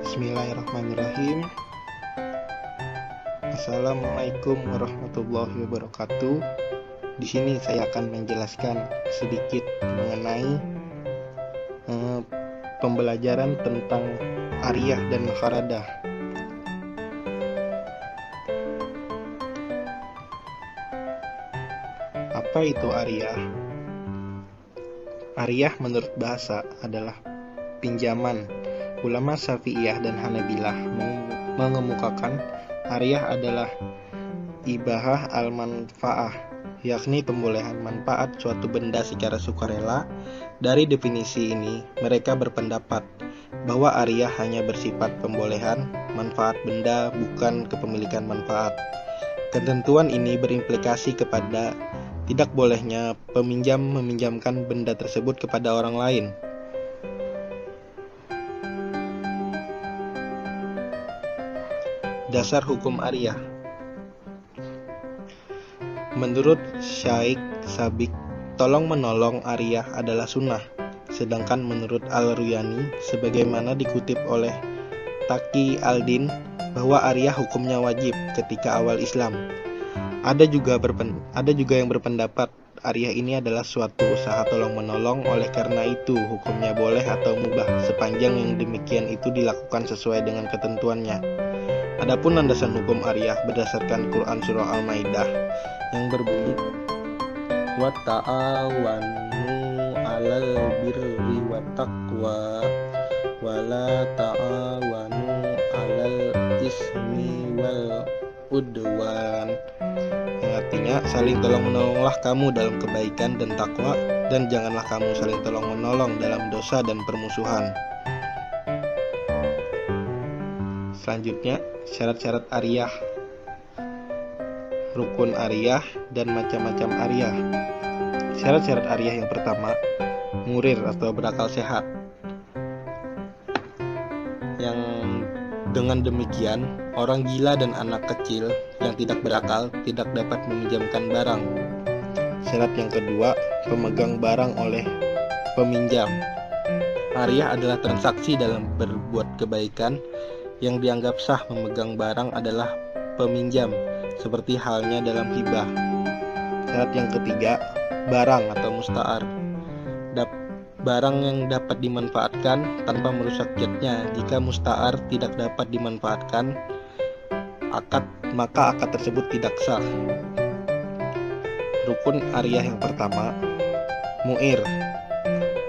Bismillahirrahmanirrahim. Assalamualaikum warahmatullahi wabarakatuh. Di sini saya akan menjelaskan sedikit mengenai pembelajaran tentang Ariyah dan Mukharadah. Apa itu Ariyah? Ariyah menurut bahasa adalah pinjaman. Ulama Syafi'iyah dan Hanabilah mengemukakan Ariyah adalah ibahah al-manfa'ah, yakni pembolehan manfaat suatu benda secara sukarela. Dari definisi ini, mereka berpendapat bahwa Ariyah hanya bersifat pembolehan manfaat benda, bukan kepemilikan manfaat. Ketentuan ini berimplikasi kepada tidak bolehnya peminjam meminjamkan benda tersebut kepada orang lain. Dasar hukum Ariyah. Menurut Syaikh Sabik, tolong-menolong Ariyah adalah sunnah. Sedangkan menurut Al-Ruyani, sebagaimana dikutip oleh Taqi al-Din, bahwa Ariyah hukumnya wajib ketika awal Islam. Ada juga yang berpendapat Ariyah ini adalah suatu usaha tolong-menolong, oleh karena itu hukumnya boleh atau mubah, sepanjang yang demikian itu dilakukan sesuai dengan ketentuannya. Adapun landasan hukum Ariyah berdasarkan Quran Surah Al-Maidah yang berbunyi wa ta'awanu 'alal birri wat taqwa wa la ta'awanu 'alal ismi wal udwan, yang artinya saling tolong-menolonglah kamu dalam kebaikan dan takwa, dan janganlah kamu saling tolong-menolong dalam dosa dan permusuhan. Selanjutnya, syarat-syarat Ariyah, rukun Ariyah, dan macam-macam Ariyah. Syarat-syarat Ariyah yang pertama, murir atau berakal sehat. Yang dengan demikian, orang gila dan anak kecil yang tidak berakal tidak dapat meminjamkan barang. Syarat yang kedua, pemegang barang oleh peminjam. Ariyah adalah transaksi dalam berbuat kebaikan. Yang dianggap sah memegang barang adalah peminjam, seperti halnya dalam hibah. Syarat yang ketiga, barang atau musta'ar. Barang yang dapat dimanfaatkan tanpa merusak zatnya. Jika musta'ar tidak dapat dimanfaatkan, maka akad tersebut tidak sah. Rukun Ariyah yang pertama, mu'ir.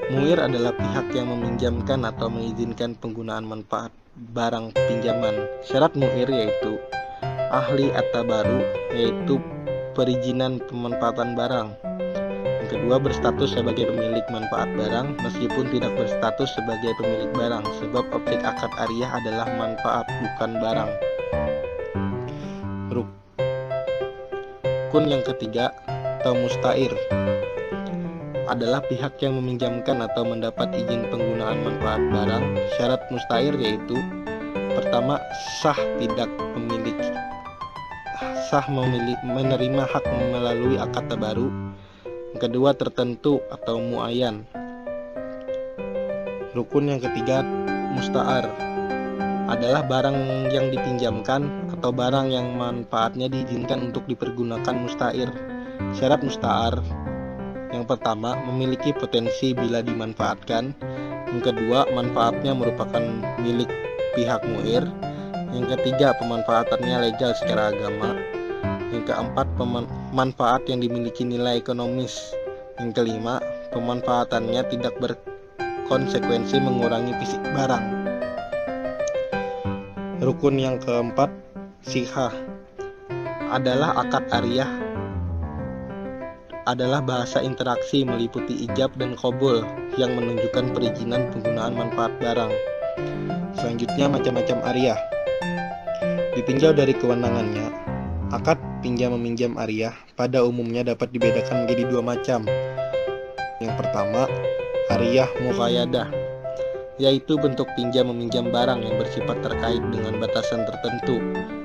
Mu'ir adalah pihak yang meminjamkan atau mengizinkan penggunaan manfaat barang pinjaman. Syarat mu'ir yaitu ahli at-tabaru, yaitu perizinan pemanfaatan barang. Yang kedua, berstatus sebagai pemilik manfaat barang meskipun tidak berstatus sebagai pemilik barang, sebab objek akad Ariyah adalah manfaat, bukan barang. Rukun yang ketiga atau musta'ir adalah pihak yang meminjamkan atau mendapat izin penggunaan manfaat barang. Syarat musta'ir yaitu pertama, menerima hak melalui akad tabaru. Yang kedua, tertentu atau muayyan. Rukun yang ketiga, musta'ar, adalah barang yang dipinjamkan atau barang yang manfaatnya diizinkan untuk dipergunakan musta'ir. Syarat musta'ar yang pertama, memiliki potensi bila dimanfaatkan. Yang kedua, manfaatnya merupakan milik pihak mu'ir. Yang ketiga, pemanfaatannya legal secara agama. Yang keempat, manfaat yang dimiliki nilai ekonomis. Yang kelima, pemanfaatannya tidak berkonsekuensi mengurangi fisik barang. Rukun yang keempat, sihah, adalah akad Ariyah adalah bahasa interaksi meliputi ijab dan qabul yang menunjukkan perizinan penggunaan manfaat barang. Selanjutnya, macam-macam Ariyah. Ditinjau dari kewenangannya, akad pinjam-meminjam Ariyah pada umumnya dapat dibedakan menjadi dua macam. Yang pertama, Ariyah muqayyadah, yaitu bentuk pinjam-meminjam barang yang bersifat terkait dengan batasan tertentu.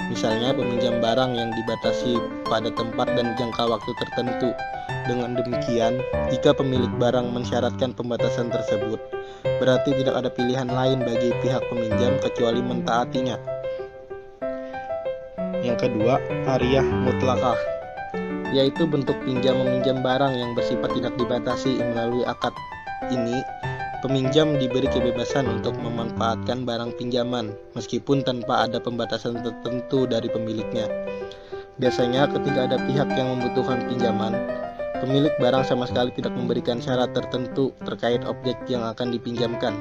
Misalnya, peminjam barang yang dibatasi pada tempat dan jangka waktu tertentu. Dengan demikian, jika pemilik barang mensyaratkan pembatasan tersebut, berarti tidak ada pilihan lain bagi pihak peminjam kecuali mentaatinya. Yang kedua, ariyah mutlakah, yaitu bentuk pinjam-meminjam barang yang bersifat tidak dibatasi. Melalui akad ini, peminjam diberi kebebasan untuk memanfaatkan barang pinjaman, meskipun tanpa ada pembatasan tertentu dari pemiliknya. Biasanya ketika ada pihak yang membutuhkan pinjaman, pemilik barang sama sekali tidak memberikan syarat tertentu terkait objek yang akan dipinjamkan.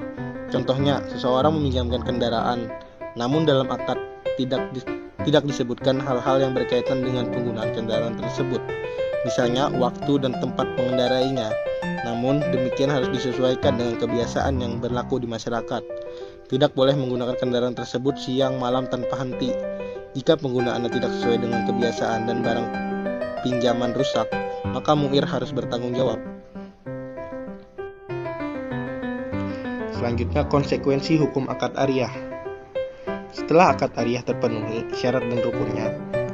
Contohnya, seseorang meminjamkan kendaraan, namun dalam akad tidak disebutkan hal-hal yang berkaitan dengan penggunaan kendaraan tersebut, misalnya waktu dan tempat mengendarainya. Namun demikian harus disesuaikan dengan kebiasaan yang berlaku di masyarakat. Tidak boleh menggunakan kendaraan tersebut siang malam tanpa henti. Jika penggunaannya tidak sesuai dengan kebiasaan dan barang pinjaman rusak, maka muir harus bertanggung jawab. Selanjutnya, konsekuensi hukum akad ariyah. Setelah akad ariyah terpenuhi syarat dan rukunnya,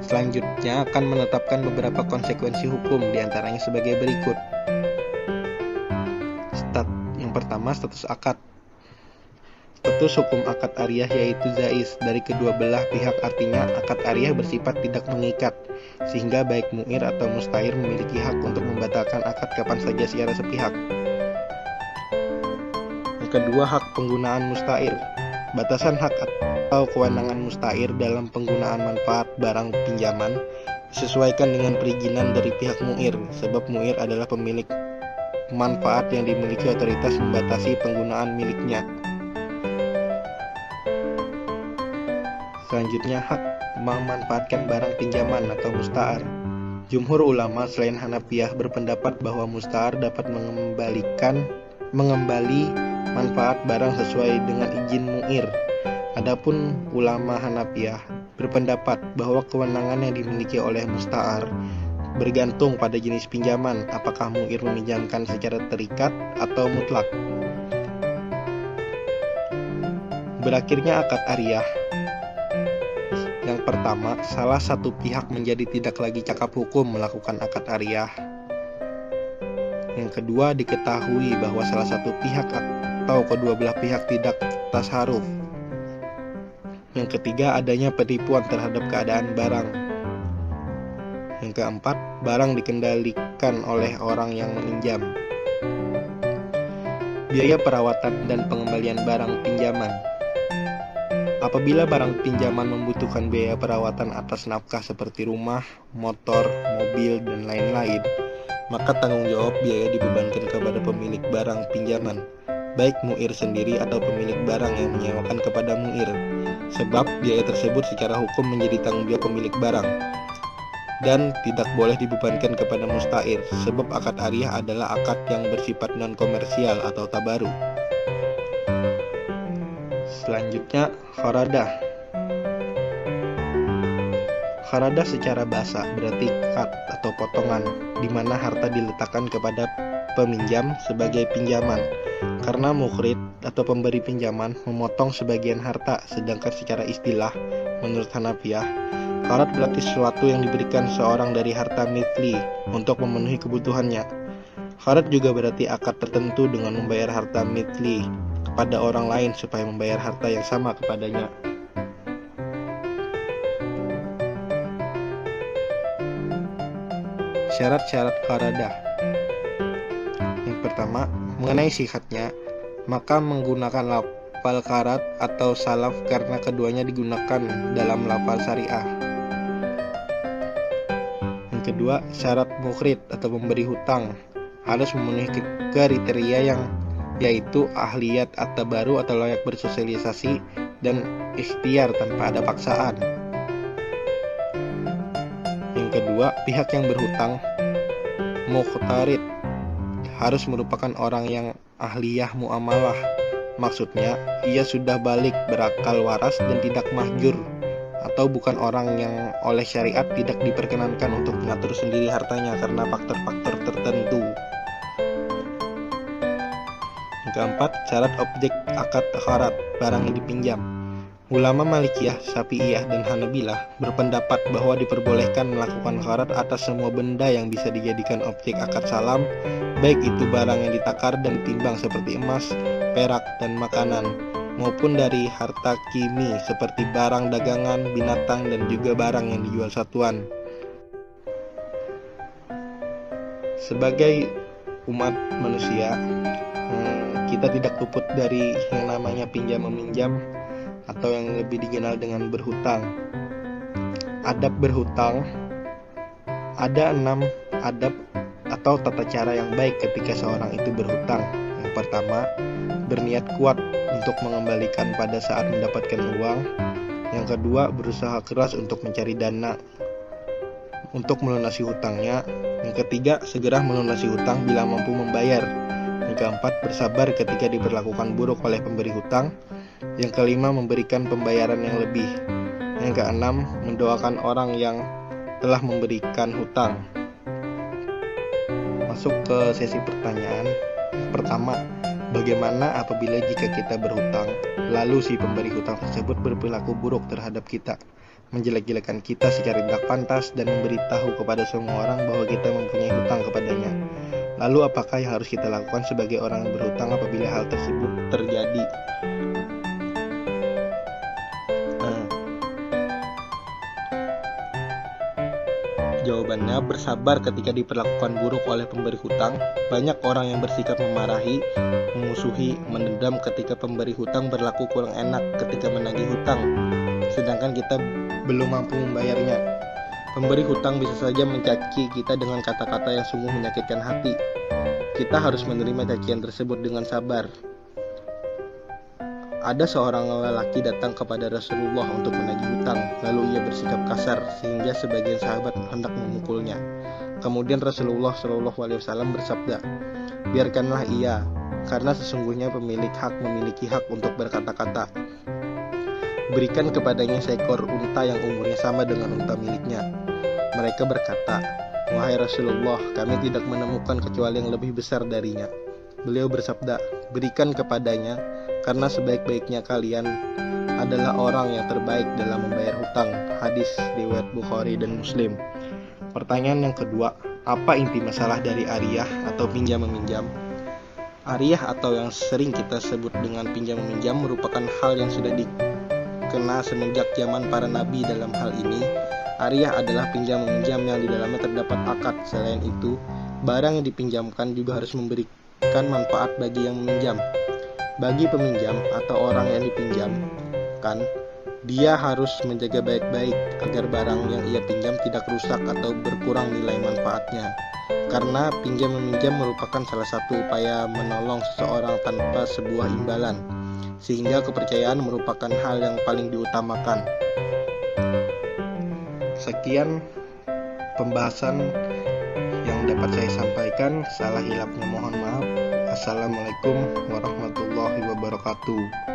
selanjutnya akan menetapkan beberapa konsekuensi hukum, diantaranya sebagai berikut. Yang pertama, status akad. Status hukum akad ariyah yaitu jaiz dari kedua belah pihak, artinya akad ariyah bersifat tidak mengikat, sehingga baik muir atau mustair memiliki hak untuk membatalkan akad kapan saja secara sepihak. Yang kedua, hak penggunaan mustair. Batasan hak atau kewenangan mustair dalam penggunaan manfaat barang pinjaman disesuaikan dengan perizinan dari pihak muir, sebab muir adalah pemilik manfaat yang dimiliki otoritas membatasi penggunaan miliknya. Selanjutnya, hak memanfaatkan barang pinjaman atau musta'ar. Jumhur ulama selain Hanafiyah berpendapat bahwa musta'ar dapat mengembali manfaat barang sesuai dengan izin muir. Adapun ulama Hanafiyah berpendapat bahwa kewenangan yang dimiliki oleh musta'ar bergantung pada jenis pinjaman, apakah muir meminjamkan secara terikat atau mutlak. Berakhirnya akad ariyah. Yang pertama, salah satu pihak menjadi tidak lagi cakap hukum melakukan akad ariyah. Yang kedua, diketahui bahwa salah satu pihak atau kedua belah pihak tidak tasarruf. Yang ketiga, adanya penipuan terhadap keadaan barang. Yang keempat, barang dikendalikan oleh orang yang meminjam. Biaya perawatan dan pengembalian barang pinjaman. Apabila barang pinjaman membutuhkan biaya perawatan atas nafkah seperti rumah, motor, mobil, dan lain-lain, maka tanggung jawab biaya dibebankan kepada pemilik barang pinjaman, baik muir sendiri atau pemilik barang yang menyewakan kepada muir, sebab biaya tersebut secara hukum menjadi tanggung jawab pemilik barang, dan tidak boleh dibebankan kepada mustair, sebab akad ariyah adalah akad yang bersifat non-komersial atau tabaru. Selanjutnya, kharadah. Kharadah secara bahasa berarti cut atau potongan, di mana harta diletakkan kepada peminjam sebagai pinjaman. Karena mukhrid atau pemberi pinjaman memotong sebagian harta, sedangkan secara istilah menurut Hanafiyah, kharat berarti sesuatu yang diberikan seorang dari harta mithli untuk memenuhi kebutuhannya. Kharat juga berarti akad tertentu dengan membayar harta mithli kepada orang lain supaya membayar harta yang sama kepadanya. Syarat-syarat kharadah. Yang pertama, mengenai sifatnya, maka menggunakan lafal kharat atau salaf karena keduanya digunakan dalam lafal syariah. Yang kedua, syarat mukhrid atau memberi hutang harus memenuhi kriteria yang yaitu ahliyat at-tabaru atau layak bersosialisasi dan ikhtiar tanpa ada paksaan. Yang kedua, pihak yang berhutang muqtarid harus merupakan orang yang ahliyah muamalah. Maksudnya, ia sudah balik, berakal waras dan tidak mahjur, atau bukan orang yang oleh syariat tidak diperkenankan untuk mengatur sendiri hartanya karena faktor-faktor tertentu. Yang keempat, syarat objek akad kharat, barang yang dipinjam. Ulama Malikiyah, Syafi'iyah, dan Hanabilah berpendapat bahwa diperbolehkan melakukan kharat atas semua benda yang bisa dijadikan objek akad salam, baik itu barang yang ditakar dan ditimbang seperti emas, perak, dan makanan, maupun dari harta kimi seperti barang dagangan, binatang, dan juga barang yang dijual satuan. Sebagai umat manusia, kita tidak luput dari yang namanya pinjam-meminjam atau yang lebih dikenal dengan berhutang. Adab berhutang. Ada 6 adab atau tata cara yang baik ketika seorang itu berhutang. Yang pertama, berniat kuat untuk mengembalikan pada saat mendapatkan uang. Yang kedua, berusaha keras untuk mencari dana untuk melunasi hutangnya. Yang ketiga, segera melunasi hutang bila mampu membayar. Yang keempat, bersabar ketika diperlakukan buruk oleh pemberi hutang. Yang kelima, memberikan pembayaran yang lebih. Yang keenam, mendoakan orang yang telah memberikan hutang. Masuk ke sesi pertanyaan. Pertama, bagaimana apabila jika kita berhutang, lalu si pemberi hutang tersebut berperilaku buruk terhadap kita, menjelek-jelekan kita secara tidak pantas, dan memberitahu kepada semua orang bahwa kita mempunyai hutang kepadanya. Lalu apakah yang harus kita lakukan sebagai orang yang berhutang apabila hal tersebut terjadi? Jawabannya, bersabar ketika diperlakukan buruk oleh pemberi hutang. Banyak orang yang bersikap memarahi, memusuhi, mendendam ketika pemberi hutang berlaku kurang enak ketika menagih hutang, sedangkan kita belum mampu membayarnya. Pemberi hutang bisa saja mencaci kita dengan kata-kata yang sungguh menyakitkan hati. Kita harus menerima cacian tersebut dengan sabar. Ada seorang lelaki datang kepada Rasulullah untuk menagih hutang, lalu ia bersikap kasar sehingga sebagian sahabat hendak memukulnya. Kemudian Rasulullah SAW bersabda, "Biarkanlah ia, karena sesungguhnya pemilik hak memiliki hak untuk berkata-kata. Berikan kepadanya seekor unta yang umurnya sama dengan unta miliknya." Mereka berkata, "Wahai Rasulullah, kami tidak menemukan kecuali yang lebih besar darinya." Beliau bersabda, "Berikan kepadanya, karena sebaik-baiknya kalian adalah orang yang terbaik dalam membayar hutang." Hadis riwayat Bukhari dan Muslim. Pertanyaan yang kedua, apa inti masalah dari ariyah atau pinjam-meminjam? Ariyah atau yang sering kita sebut dengan pinjam-meminjam merupakan hal yang sudah dikenal semenjak zaman para nabi. Dalam hal ini, ariyah adalah pinjam-meminjam yang di dalamnya terdapat akad. Selain itu, barang yang dipinjamkan juga harus memberikan manfaat bagi yang meminjam. Bagi peminjam atau orang yang dipinjamkan, dia harus menjaga baik-baik agar barang yang ia pinjam tidak rusak atau berkurang nilai manfaatnya. Karena pinjam-meminjam merupakan salah satu upaya menolong seseorang tanpa sebuah imbalan, sehingga kepercayaan merupakan hal yang paling diutamakan. Sekian pembahasan yang dapat saya sampaikan. Salah hilapnya mohon maaf. Assalamualaikum warahmatullahi wabarakatuh.